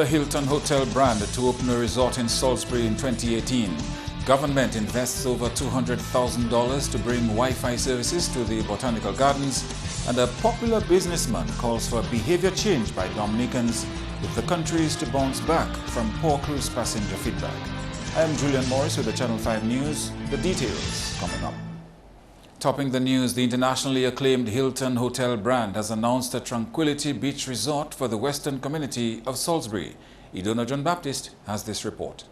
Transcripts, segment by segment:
The Hilton Hotel brand to open a resort in Salisbury in 2018. Government invests over $200,000 to bring Wi-Fi services to the Botanical Gardens, and a popular businessman calls for behavior change by Dominicans if the country is to bounce back from poor cruise passenger feedback. I am Julian Morris with the Channel 5 News. The details coming up. Topping the news, the internationally acclaimed Hilton Hotel brand has announced a Tranquility Beach Resort for the western community of Salisbury. Idona John Baptist has this report.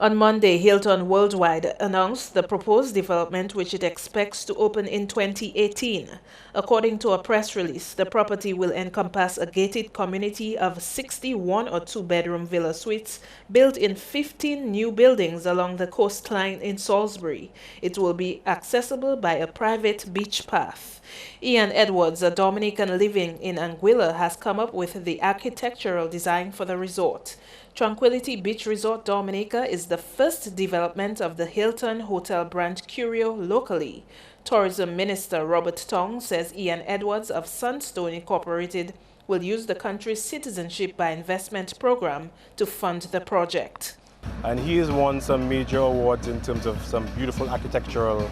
On Monday, Hilton Worldwide announced the proposed development, which it expects to open in 2018. According to a press release, the property will encompass a gated community of 61 or two-bedroom villa suites built in 15 new buildings along the coastline in Salisbury. It will be accessible by a private beach path. Ian Edwards, a Dominican living in Anguilla, has come up with the architectural design for the resort. Tranquility Beach Resort Dominica is the first development of the Hilton Hotel brand curio locally. Tourism Minister Robert Tong says Ian Edwards of Sunstone Incorporated will use the country's Citizenship by Investment program to fund the project. And he has won some major awards in terms of some beautiful architectural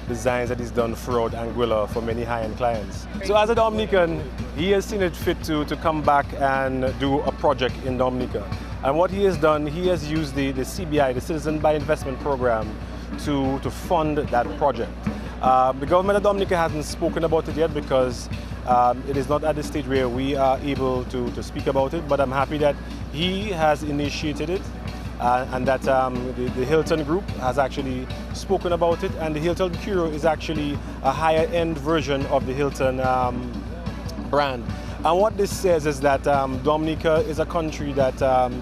designs that he's done throughout Anguilla for many high-end clients. So as a Dominican, he has seen it fit to come back and do a project in Dominica. And what he has done, he has used the CBI, the Citizen by Investment program, to fund that project. The government of Dominica hasn't spoken about it yet because it is not at the stage where we are able to speak about it, but I'm happy that he has initiated it. And that the Hilton Group has actually spoken about it, and the Hilton Curio is actually a higher end version of the Hilton brand. And what this says is that Dominica is a country that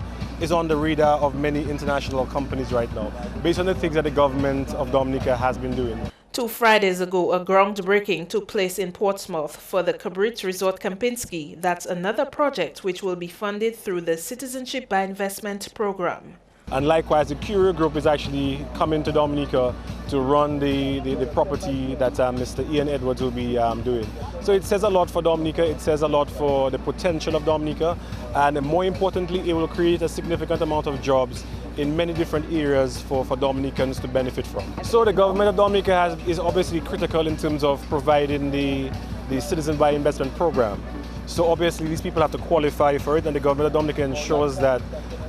is on the radar of many international companies right now, based on the things that the government of Dominica has been doing. 2 Fridays ago, a groundbreaking took place in Portsmouth for the Cabrit Resort Kempinski. That's another project which will be funded through the Citizenship by Investment program. And likewise, the Curio Group is actually coming to Dominica to run the property that Mr. Ian Edwards will be doing. So it says a lot for Dominica, it says a lot for the potential of Dominica, and more importantly, it will create a significant amount of jobs in many different areas for Dominicans to benefit from. So the government of Dominica is obviously critical in terms of providing the Citizen by Investment program. So obviously these people have to qualify for it, and the government of Dominica ensures that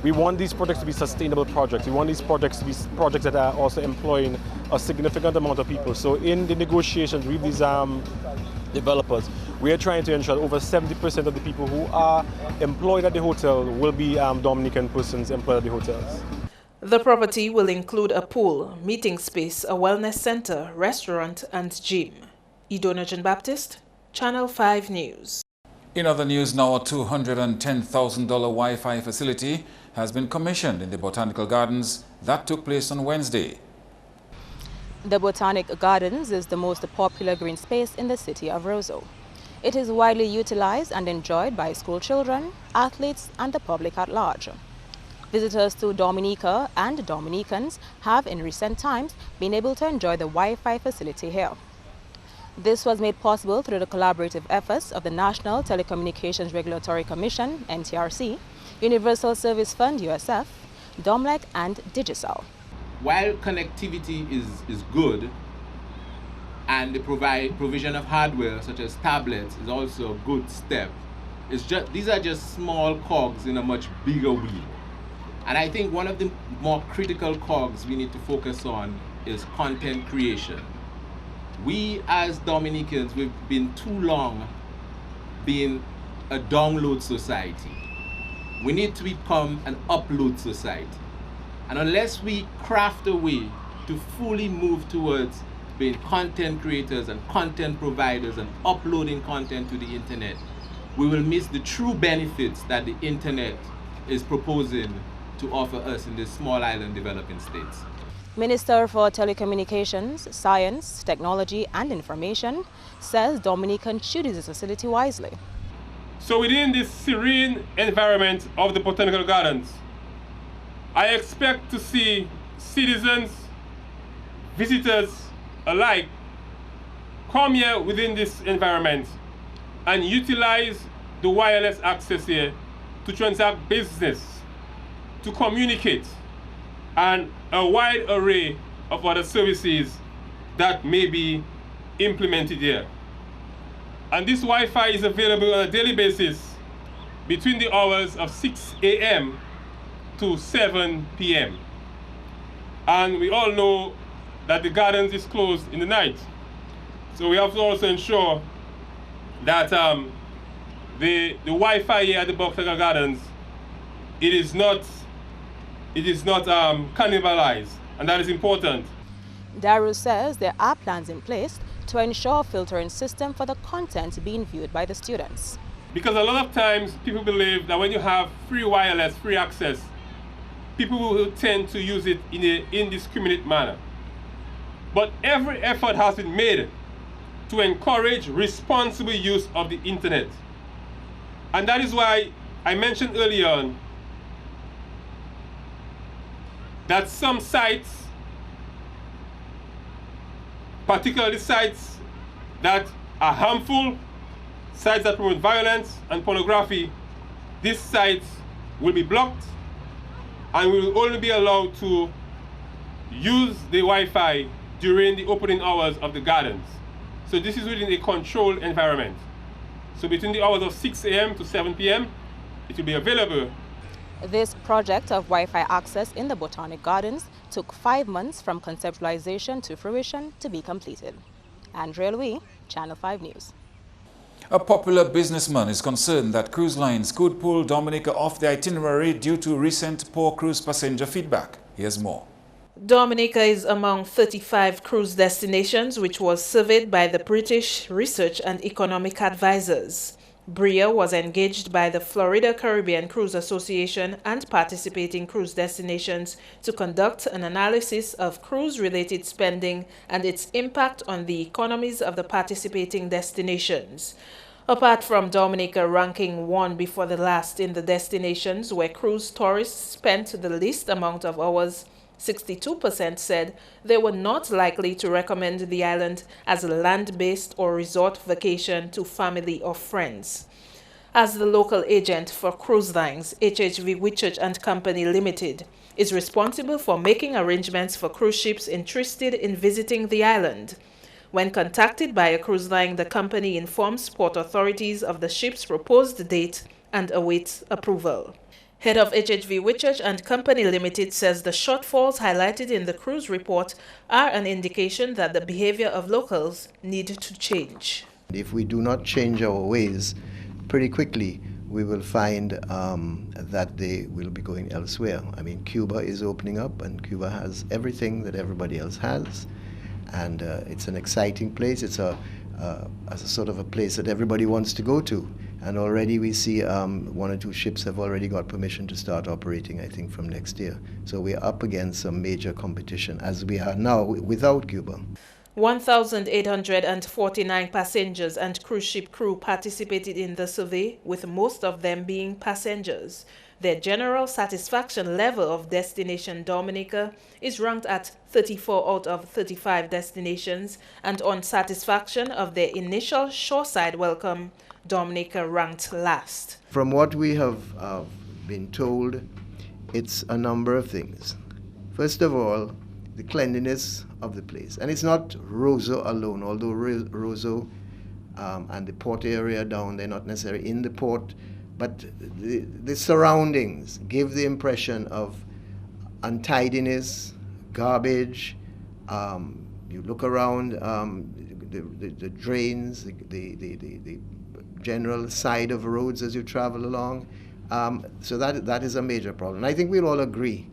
we want these projects to be sustainable projects. We want these projects to be projects that are also employing a significant amount of people. So in the negotiations with these developers, we are trying to ensure that over 70% of the people who are employed at the hotel will be Dominican persons employed at the hotels. The property will include a pool, meeting space, a wellness center, restaurant, and gym. Idona John Baptist, Channel 5 News. In other news now, a $210,000 Wi-Fi facility has been commissioned in the Botanical Gardens. That took place on Wednesday. The Botanic Gardens is the most popular green space in the city of Roseau. It is widely utilized and enjoyed by school children, athletes, and the public at large. Visitors to Dominica and Dominicans have in recent times been able to enjoy the Wi-Fi facility here. This was made possible through the collaborative efforts of the National Telecommunications Regulatory Commission, NTRC, Universal Service Fund, USF, DOMLEC, and Digicel. While connectivity is good, and the provision of hardware such as tablets is also a good step, these are just small cogs in a much bigger wheel. And I think one of the more critical cogs we need to focus on is content creation. We as Dominicans, we've been too long being a download society. We need to become an upload society. And unless we craft a way to fully move towards being content creators and content providers and uploading content to the internet, we will miss the true benefits that the internet is proposing to offer us in this small island developing states. Minister for Telecommunications, Science, Technology and Information says Dominicans should use this facility wisely. So within this serene environment of the Botanical Gardens, I expect to see citizens, visitors alike come here within this environment and utilize the wireless access here to transact business to communicate, and a wide array of other services that may be implemented here. And this Wi-Fi is available on a daily basis between the hours of 6 a.m. to 7 p.m. And we all know that the gardens is closed in the night. So we have to also ensure that the Wi-Fi here at the Botanical Gardens, it is not cannibalized, and that is important. Daru says there are plans in place to ensure a filtering system for the content being viewed by the students. Because a lot of times people believe that when you have free wireless, free access, people will tend to use it in an indiscriminate manner. But every effort has been made to encourage responsible use of the internet. And that is why I mentioned earlier on that some sites, particularly sites that are harmful, sites that promote violence and pornography, these sites will be blocked and will only be allowed to use the Wi-Fi during the opening hours of the gardens. So this is within a controlled environment. So between the hours of 6 a.m. to 7 p.m., it will be available. This project of Wi-Fi access in the Botanic Gardens took 5 months from conceptualization to fruition to be completed. Andrea Louis, Channel 5 News. A popular businessman is concerned that cruise lines could pull Dominica off the itinerary due to recent poor cruise passenger feedback. Here's more. Dominica is among 35 cruise destinations which was surveyed by the British Research and Economic Advisors. BREA was engaged by the Florida Caribbean Cruise Association and participating cruise destinations to conduct an analysis of cruise-related spending and its impact on the economies of the participating destinations. Apart from Dominica ranking one before the last in the destinations where cruise tourists spent the least amount of hours, 62% said they were not likely to recommend the island as a land-based or resort vacation to family or friends. As the local agent for cruise lines, HHV Whitchurch and Company Limited is responsible for making arrangements for cruise ships interested in visiting the island. When contacted by a cruise line, the company informs port authorities of the ship's proposed date and awaits approval. Head of HHV Whitchurch and Company Limited says the shortfalls highlighted in the cruise report are an indication that the behavior of locals need to change. If we do not change our ways, pretty quickly we will find that they will be going elsewhere. I mean, Cuba is opening up, and Cuba has everything that everybody else has, and it's an exciting place. It's a sort of a place that everybody wants to go to. And already we see 1 or 2 ships have already got permission to start operating, I think, from next year. So we're up against some major competition, as we are now without Cuba. 1,849 passengers and cruise ship crew participated in the survey, with most of them being passengers. Their general satisfaction level of destination Dominica is ranked at 34 out of 35 destinations, and on satisfaction of their initial shoreside welcome, Dominica ranked last. From what we have been told, it's a number of things. First of all, the cleanliness of the place. And it's not Roseau alone, although Roseau and the port area down there, not necessarily in the port, but the surroundings give the impression of untidiness, garbage. You look around the drains, the general side of roads as you travel along. So that is a major problem. And I think we'll all agree,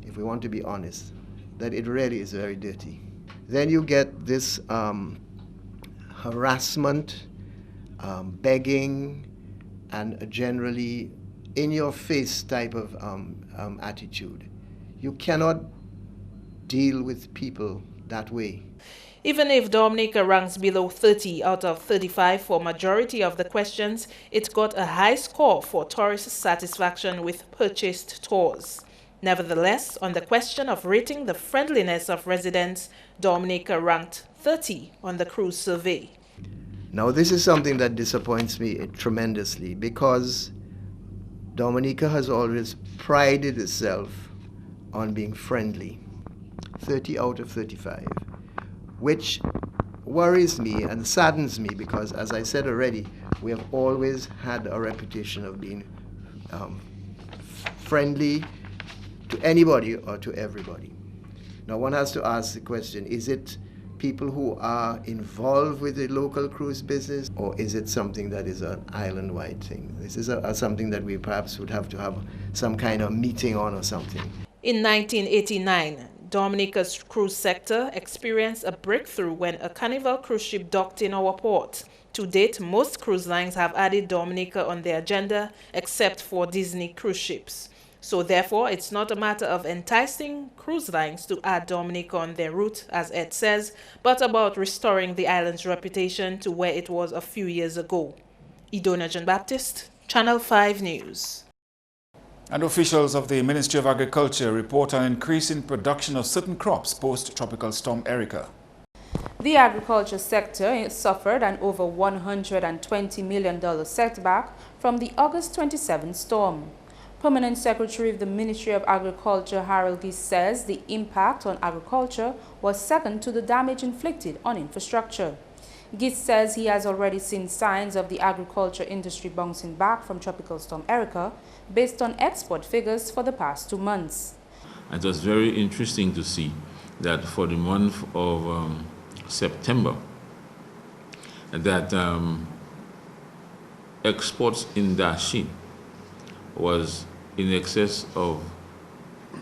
if we want to be honest, that it really is very dirty. Then you get this harassment, begging, and a generally in-your-face type of attitude. You cannot deal with people that way. Even if Dominica ranks below 30 out of 35 for majority of the questions, it got a high score for tourist satisfaction with purchased tours. Nevertheless, on the question of rating the friendliness of residents, Dominica ranked 30 on the cruise survey. Now, this is something that disappoints me tremendously, because Dominica has always prided itself on being friendly, 30 out of 35, which worries me and saddens me because, as I said already, we have always had a reputation of being friendly to anybody or to everybody. Now one has to ask the question, is it people who are involved with the local cruise business, or is it something that is an island-wide thing? This is something that we perhaps would have to have some kind of meeting on or something. In 1989, Dominica's cruise sector experienced a breakthrough when a Carnival cruise ship docked in our port. To date, most cruise lines have added Dominica on their agenda, except for Disney cruise ships. So therefore, it's not a matter of enticing cruise lines to add Dominica on their route, as Ed says, but about restoring the island's reputation to where it was a few years ago. Idona Jean-Baptiste, Channel 5 News. And officials of the Ministry of Agriculture report an increase in production of certain crops post-Tropical Storm Erica. The agriculture sector suffered an over $120 million setback from the August 27 storm. Permanent Secretary of the Ministry of Agriculture, Harold Gies, says the impact on agriculture was second to the damage inflicted on infrastructure. Gies says he has already seen signs of the agriculture industry bouncing back from Tropical Storm Erica based on export figures for the past 2 months. It was very interesting to see that for the month of September, that exports in Dashi was in excess of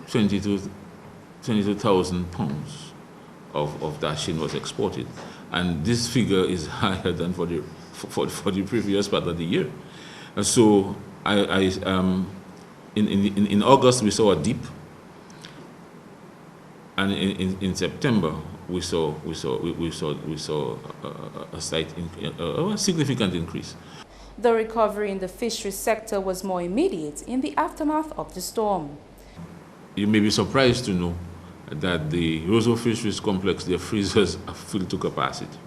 22,000 pounds of Dashin was exported, and this figure is higher than for the previous part of the year. And so in August we saw a dip, and in September we saw a significant increase. The recovery in the fisheries sector was more immediate in the aftermath of the storm. You may be surprised to know that the Roseau Fisheries Complex, their freezers are filled to capacity.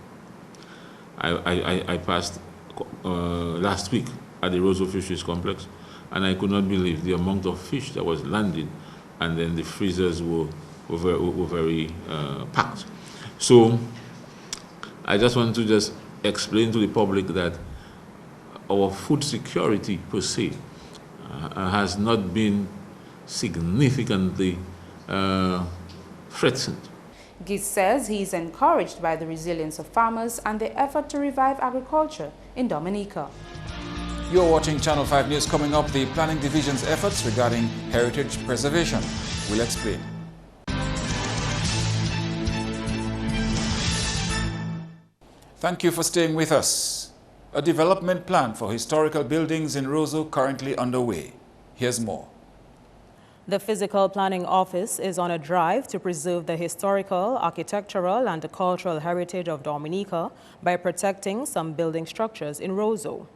I passed last week at the Roseau Fisheries Complex, and I could not believe the amount of fish that was landed, and then the freezers were very packed. So I just want to explain to the public that our food security per se has not been significantly threatened. Gies says he is encouraged by the resilience of farmers and their effort to revive agriculture in Dominica. You're watching Channel 5 News. Coming up, the Planning Division's efforts regarding heritage preservation. We'll explain. Thank you for staying with us. A development plan for historical buildings in Roseau currently underway. Here's more. The Physical Planning Office is on a drive to preserve the historical, architectural, and cultural heritage of Dominica by protecting some building structures in Roseau.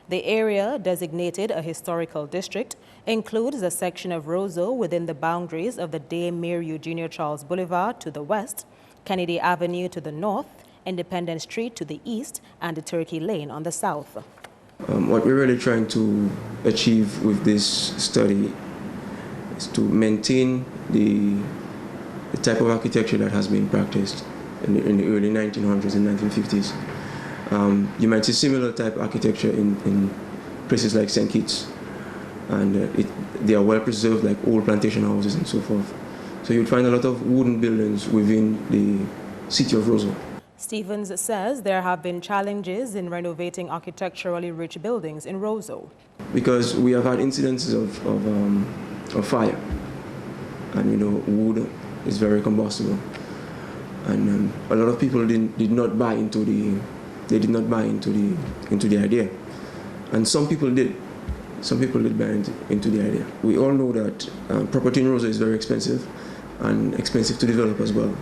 The area, designated a historical district, includes a section of Roseau within the boundaries of the Dame Mary Eugenia Charles Boulevard to the west, Kennedy Avenue to the north, Independence Street to the east, and the Turkey Lane on the south. What we're really trying to achieve with this study is to maintain the type of architecture that has been practiced in the early 1900s and 1950s. You might see similar type of architecture in places like St. Kitts, and they are well preserved, like old plantation houses and so forth. So you'd find a lot of wooden buildings within the city of Roseau. Stevens says there have been challenges in renovating architecturally rich buildings in Roseau. Because we have had incidences of fire, and wood is very combustible, and a lot of people did not buy into the idea, and some people did buy into the idea. We all know that property in Roseau is very expensive, and expensive to develop as well.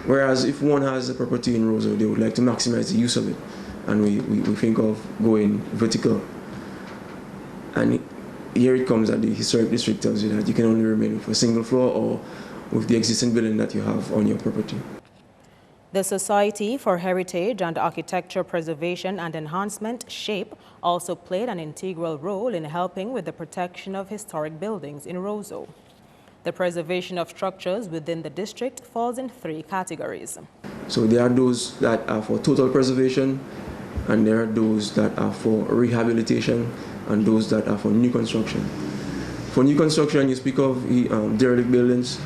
Whereas if one has a property in Roseau, they would like to maximize the use of it, and we think of going vertical. And here it comes that the historic district tells you that you can only remain with a single floor or with the existing building that you have on your property. The Society for Heritage and Architecture Preservation and Enhancement, SHAPE, also played an integral role in helping with the protection of historic buildings in Roseau. The preservation of structures within the district falls in 3 categories. So there are those that are for total preservation, and there are those that are for rehabilitation, and those that are for new construction. For new construction, you speak of derelict buildings.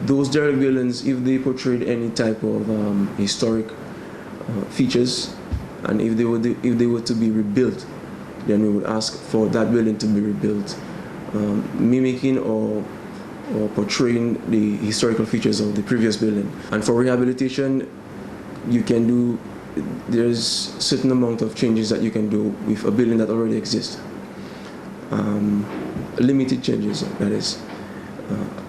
Those derelict buildings, if they portrayed any type of historic features, and if they were to be rebuilt, then we would ask for that building to be rebuilt, mimicking or portraying the historical features of the previous building. And for rehabilitation, there's certain amount of changes that you can do with a building that already exists. Limited changes, that is.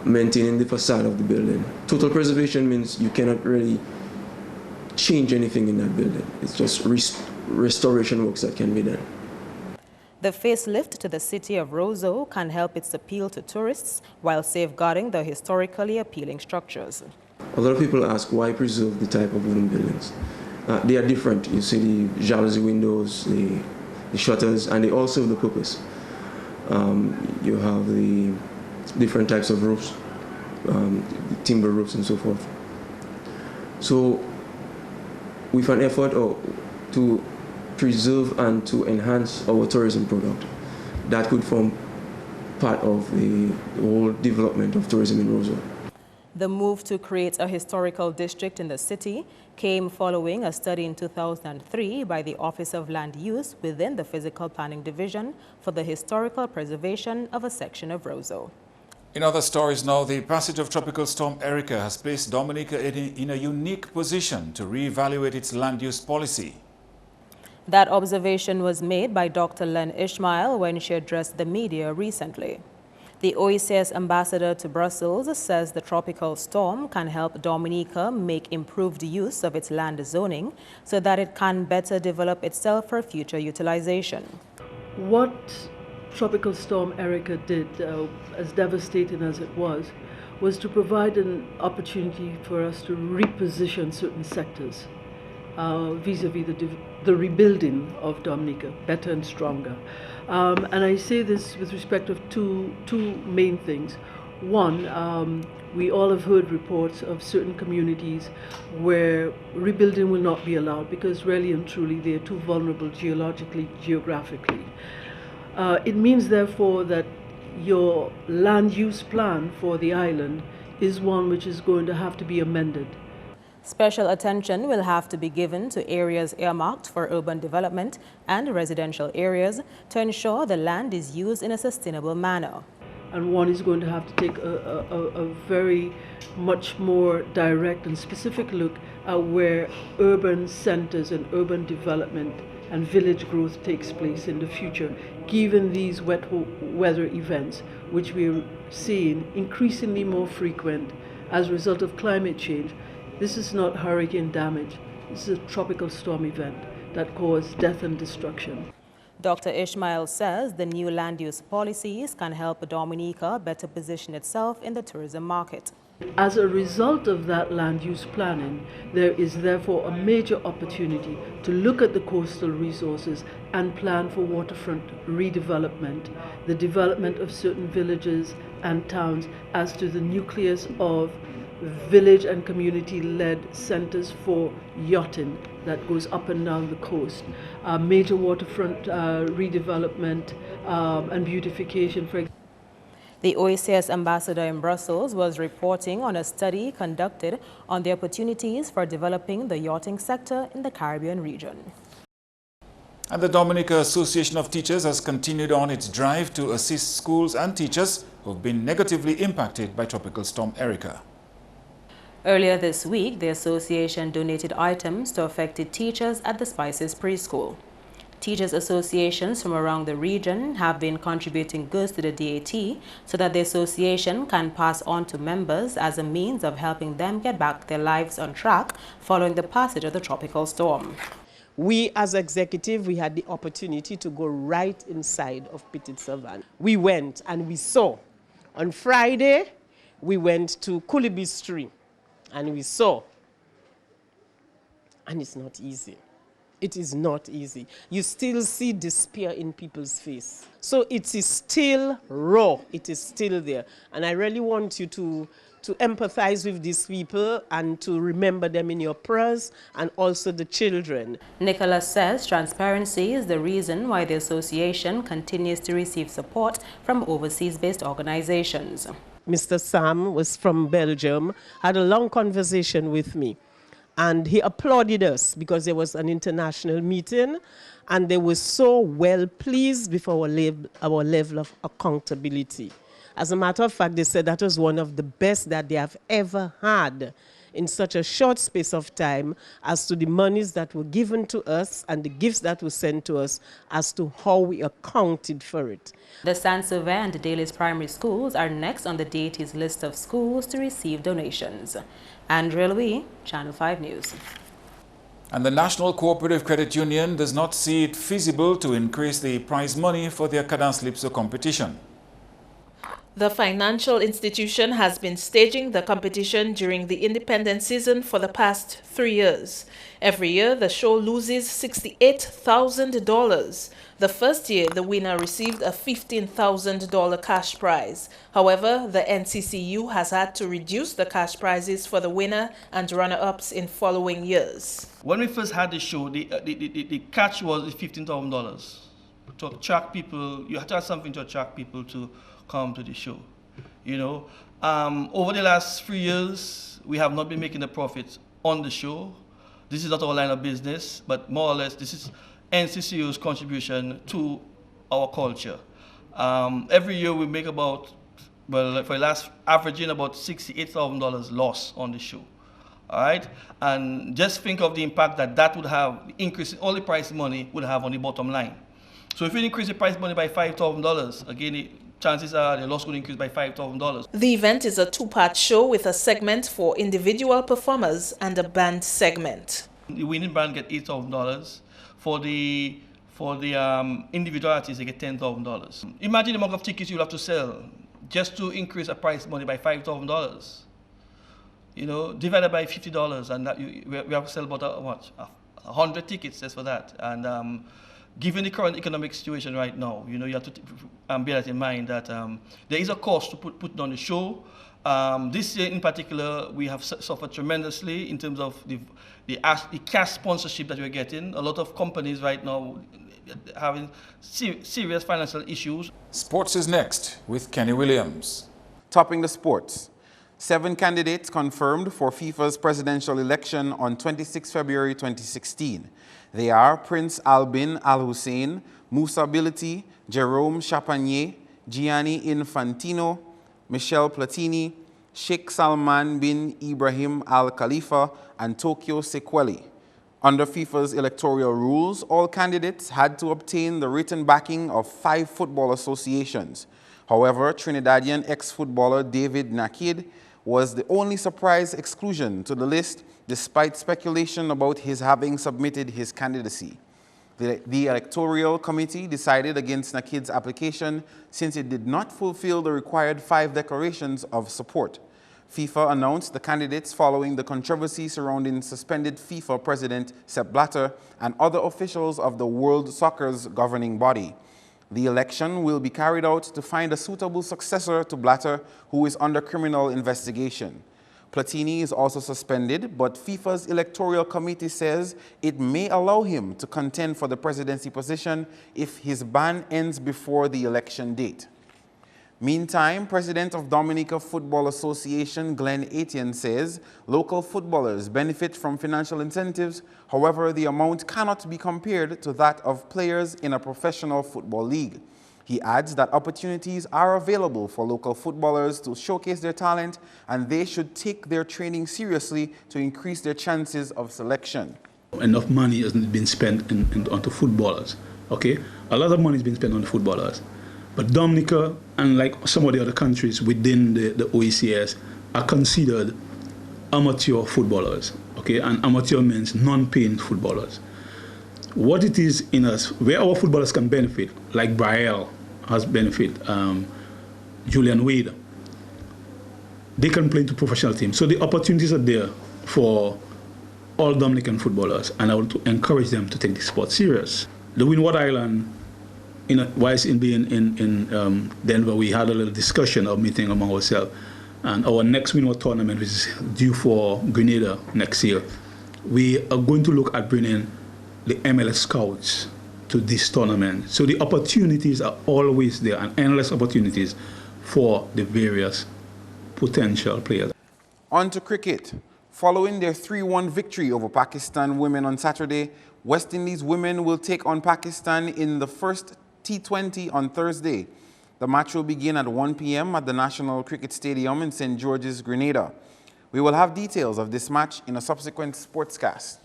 Maintaining the facade of the building. Total preservation means you cannot really change anything in that building. It's just restoration works that can be done. The facelift to the city of Roseau can help its appeal to tourists while safeguarding the historically appealing structures. A lot of people ask why preserve the type of wooden buildings. They are different. You see the jalousie windows, the shutters, and they all serve the purpose. You have the different types of roofs, timber roofs and so forth. So with an effort to preserve and to enhance our tourism product, that could form part of the whole development of tourism in Roseau. The move to create a historical district in the city came following a study in 2003 by the Office of Land Use within the Physical Planning Division for the historical preservation of a section of Roseau. In other stories now, the passage of Tropical Storm Erica has placed Dominica in a unique position to reevaluate its land use policy. That observation was made by Dr. Len Ishmael when she addressed the media recently. The OECS ambassador to Brussels says the tropical storm can help Dominica make improved use of its land zoning so that it can better develop itself for future utilization. What Tropical Storm Erica did, as devastating as it was to provide an opportunity for us to reposition certain sectors vis-a-vis the rebuilding of Dominica, better and stronger. And I say this with respect of two main things. One, we all have heard reports of certain communities where rebuilding will not be allowed because really and truly they are too vulnerable geologically, geographically. It means therefore that your land use plan for the island is one which is going to have to be amended. Special attention will have to be given to areas earmarked for urban development and residential areas to ensure the land is used in a sustainable manner. And one is going to have to take a very much more direct and specific look at where urban centers and urban development and village growth takes place in the future, given these wet weather events, which we're seeing increasingly more frequent as a result of climate change. This is not hurricane damage. This is a tropical storm event that caused death and destruction. Dr. Ishmael says the new land use policies can help Dominica better position itself in the tourism market. As a result of that land use planning, there is therefore a major opportunity to look at the coastal resources and plan for waterfront redevelopment, the development of certain villages and towns as to the nucleus of village and community-led centers for yachting that goes up and down the coast, major waterfront redevelopment and beautification, for example. The OECS ambassador in Brussels was reporting on a study conducted on the opportunities for developing the yachting sector in the Caribbean region. And the Dominica Association of Teachers has continued on its drive to assist schools and teachers who have been negatively impacted by Tropical Storm Erica. Earlier this week, the association donated items to affected teachers at the Spices Preschool. Teachers associations from around the region have been contributing goods to the DAT so that the association can pass on to members as a means of helping them get back their lives on track following the passage of the tropical storm. We as executive, we had the opportunity to go right inside of Petit Savan. We went and we saw. On Friday, we went to Kulibi Stream and we saw And it's not easy. It is not easy. You still see despair in people's face. So it is still raw. It is still there. And I really want you to empathize with these people and to remember them in your prayers, and also the children. Nicholas says transparency is the reason why the association continues to receive support from overseas-based organizations. Mr. Sam was from Belgium, had a long conversation with me. And he applauded us because there was an international meeting, and they were so well pleased with our level of accountability. As a matter of fact, they said that was one of the best that they have ever had in such a short space of time, as to the monies that were given to us and the gifts that were sent to us, as to how we accounted for it. The Saint-Sever and the Daly's primary schools are next on the deity's list of schools to receive donations. Andrea Louis, Channel 5 News. And the National Cooperative Credit Union does not see it feasible to increase the prize money for their Cadan-Calypso competition. The financial institution has been staging the competition during the independent season for the past 3 years. Every year, the show loses $68,000. The first year, the winner received a $15,000 cash prize. However, the NCCU has had to reduce the cash prizes for the winner and runner-ups in following years. When we first had the show, the catch was $15,000. To attract people, you have to have something to attract people to come to the show. You know, over the last 3 years, we have not been making a profit on the show. This is not our line of business, but more or less this is NCCU's contribution to our culture. Every year we make about, well, for the last averaging about $68,000 loss on the show. All right, and just think of the impact that would have, increasing all the prize money would have on the bottom line. So if we increase the prize money by $5,000, again, chances are the loss will increase by $5,000. The event is a two-part show with a segment for individual performers and a band segment. The winning band get $8,000. For the individual artists, they get $10,000. Imagine the amount of tickets you'll have to sell just to increase a prize money by $5,000. You know, divided by $50, and that we have to sell about 100 tickets just for that. And given the current economic situation right now, you know, you have to bear that in mind that there is a cost to put on the show. This year in particular, we have suffered tremendously in terms of the cash sponsorship that we're getting. A lot of companies right now having serious financial issues. Sports is next with Kenny Williams. Topping the sports. 7 candidates confirmed for FIFA's presidential election on 26 February 2016. They are Prince Albin Al-Hussein, Moussa Bility, Jerome Chapanier, Gianni Infantino, Michel Platini, Sheikh Salman bin Ibrahim Al Khalifa, and Tokyo Sequeli. Under FIFA's electoral rules, all candidates had to obtain the written backing of 5 football associations. However, Trinidadian ex-footballer David Nakid was the only surprise exclusion to the list, despite speculation about his having submitted his candidacy. The electoral committee decided against Nakid's application since it did not fulfill the required 5 declarations of support. FIFA announced the candidates following the controversy surrounding suspended FIFA president Sepp Blatter and other officials of the World Soccer's governing body. The election will be carried out to find a suitable successor to Blatter, who is under criminal investigation. Platini is also suspended, but FIFA's electoral committee says it may allow him to contend for the presidency position if his ban ends before the election date. Meantime, President of Dominica Football Association Glenn Etienne says local footballers benefit from financial incentives. However, the amount cannot be compared to that of players in a professional football league. He adds that opportunities are available for local footballers to showcase their talent, and they should take their training seriously to increase their chances of selection. Enough money hasn't been spent onto footballers, okay? A lot of money has been spent on the footballers. But Dominica, unlike some of the other countries within the OECS, are considered amateur footballers, okay? And amateur means non-paying footballers. What it is in us, where our footballers can benefit, like Braille has benefit, Julian Wade, they can play into professional teams. So the opportunities are there for all Dominican footballers, and I want to encourage them to take the sport serious. The Windward Island, whilst being in Denver, we had a little discussion or meeting among ourselves, and our next Windward tournament, which is due for Grenada next year, we are going to look at bringing the MLS scouts to this tournament. So the opportunities are always there, and endless opportunities for the various potential players. On to cricket. Following their 3-1 victory over Pakistan women on Saturday, West Indies women will take on Pakistan in the first T20 on Thursday. The match will begin at 1 p.m. at the National Cricket Stadium in St. George's, Grenada. We will have details of this match in a subsequent sportscast.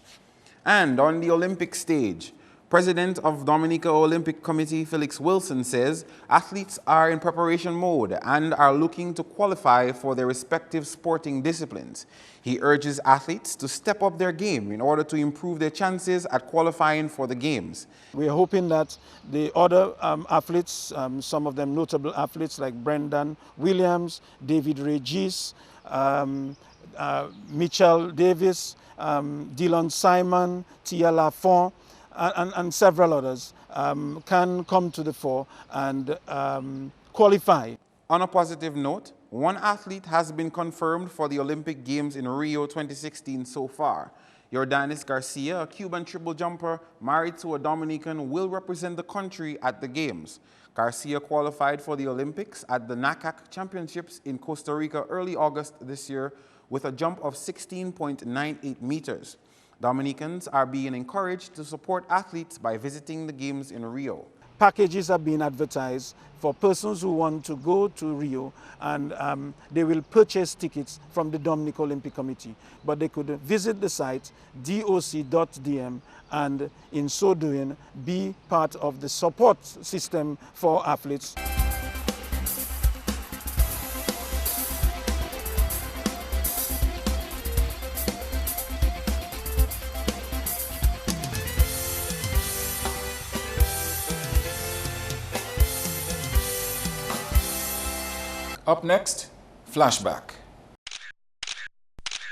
And on the Olympic stage, President of Dominica Olympic Committee Felix Wilson says athletes are in preparation mode and are looking to qualify for their respective sporting disciplines. He urges athletes to step up their game in order to improve their chances at qualifying for the Games. We are hoping that the other athletes, some of them notable athletes like Brendan Williams, David Regis, Mitchell Davis, Dylan Simon, Tia Lafont, and several others can come to the fore and qualify. On a positive note, one athlete has been confirmed for the Olympic Games in Rio 2016 so far. Jordanis Garcia, a Cuban triple jumper married to a Dominican, will represent the country at the Games. Garcia qualified for the Olympics at the NACAC Championships in Costa Rica early August this year with a jump of 16.98 meters. Dominicans are being encouraged to support athletes by visiting the Games in Rio. Packages are being advertised for persons who want to go to Rio, and they will purchase tickets from the Dominican Olympic Committee. But they could visit the site doc.dm and in so doing be part of the support system for athletes. Up next, Flashback.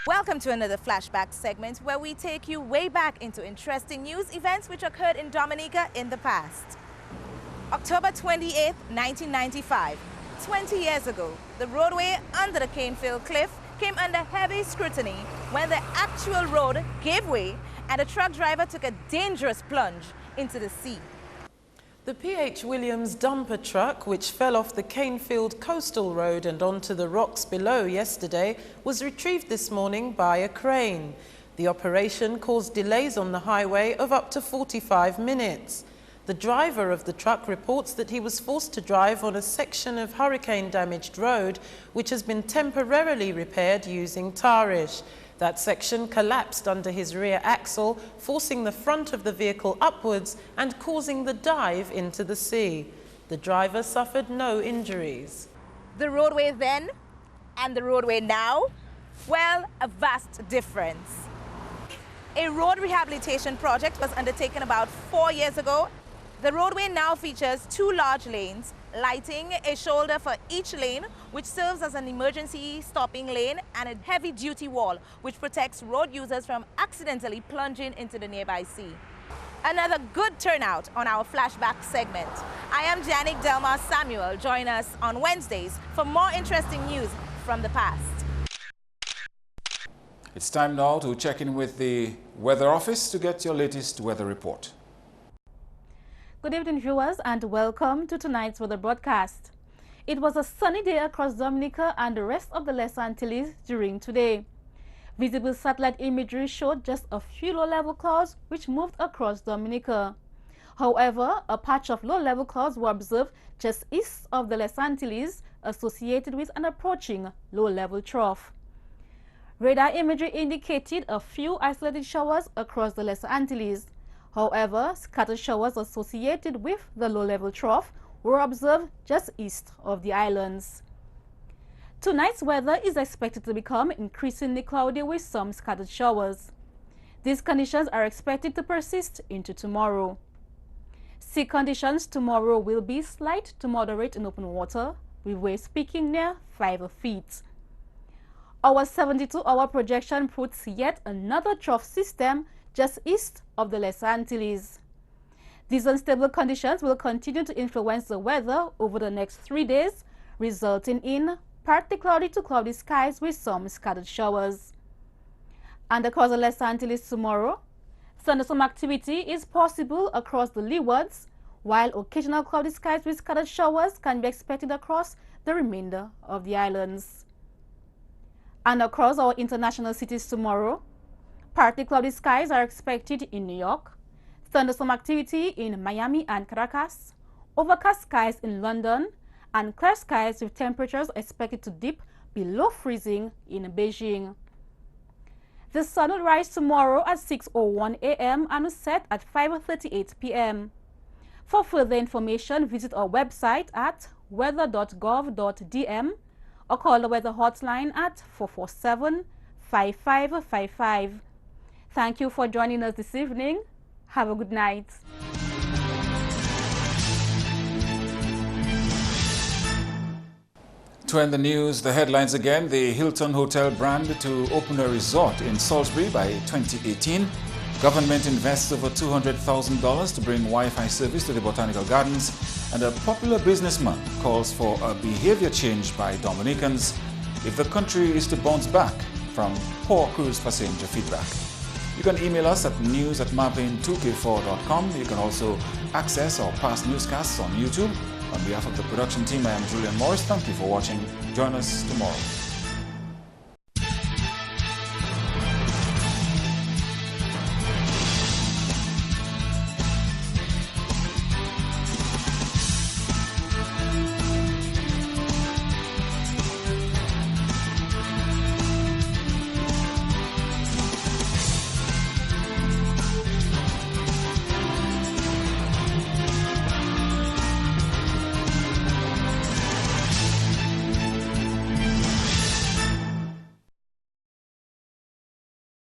Welcome to another Flashback segment where we take you way back into interesting news events which occurred in Dominica in the past. October 28, 1995, 20 years ago, the roadway under the Canefield Cliff came under heavy scrutiny when the actual road gave way and a truck driver took a dangerous plunge into the sea. The P.H. Williams dumper truck, which fell off the Canefield Coastal Road and onto the rocks below yesterday, was retrieved this morning by a crane. The operation caused delays on the highway of up to 45 minutes. The driver of the truck reports that he was forced to drive on a section of hurricane-damaged road, which has been temporarily repaired using tarish. That section collapsed under his rear axle, forcing the front of the vehicle upwards and causing the dive into the sea. The driver suffered no injuries. The roadway then and the roadway now? Well, a vast difference. A road rehabilitation project was undertaken about 4 years ago. The roadway now features 2 large lanes, lighting, a shoulder for each lane, which serves as an emergency stopping lane, and a heavy-duty wall, which protects road users from accidentally plunging into the nearby sea. Another good turnout on our Flashback segment. I am Janik Delmar Samuel. Join us on Wednesdays for more interesting news from the past. It's time now to check in with the Weather Office to get your latest weather report. Good evening, viewers, and welcome to tonight's weather broadcast. It was a sunny day across Dominica and the rest of the Lesser Antilles during today. Visible satellite imagery showed just a few low-level clouds which moved across Dominica. However, a patch of low-level clouds were observed just east of the Lesser Antilles, associated with an approaching low-level trough. Radar imagery indicated a few isolated showers across the Lesser Antilles. However, scattered showers associated with the low-level trough were observed just east of the islands. Tonight's weather is expected to become increasingly cloudy with some scattered showers. These conditions are expected to persist into tomorrow. Sea conditions tomorrow will be slight to moderate in open water, with waves peaking near 5 feet. Our 72-hour projection puts yet another trough system just east of the Lesser Antilles. These unstable conditions will continue to influence the weather over the next 3 days, resulting in partly cloudy to cloudy skies with some scattered showers. And across the Lesser Antilles tomorrow, thunderstorm activity is possible across the leewards, while occasional cloudy skies with scattered showers can be expected across the remainder of the islands. And across our international cities tomorrow, partly cloudy skies are expected in New York, thunderstorm activity in Miami and Caracas, overcast skies in London, and clear skies with temperatures expected to dip below freezing in Beijing. The sun will rise tomorrow at 6:01 a.m. and will set at 5:38 p.m. For further information, visit our website at weather.gov.dm or call the weather hotline at 447-5555. Thank you for joining us this evening. Have a good night. To end the news, the headlines again. The Hilton Hotel brand to open a resort in Salisbury by 2018. Government invests over $200,000 to bring Wi-Fi service to the Botanical Gardens. And a popular businessman calls for a behavior change by Dominicans if the country is to bounce back from poor cruise passenger feedback. You can email us at news@marvin2k4.com. You can also access our past newscasts on YouTube. On behalf of the production team, I am Julian Morris. Thank you for watching. Join us tomorrow.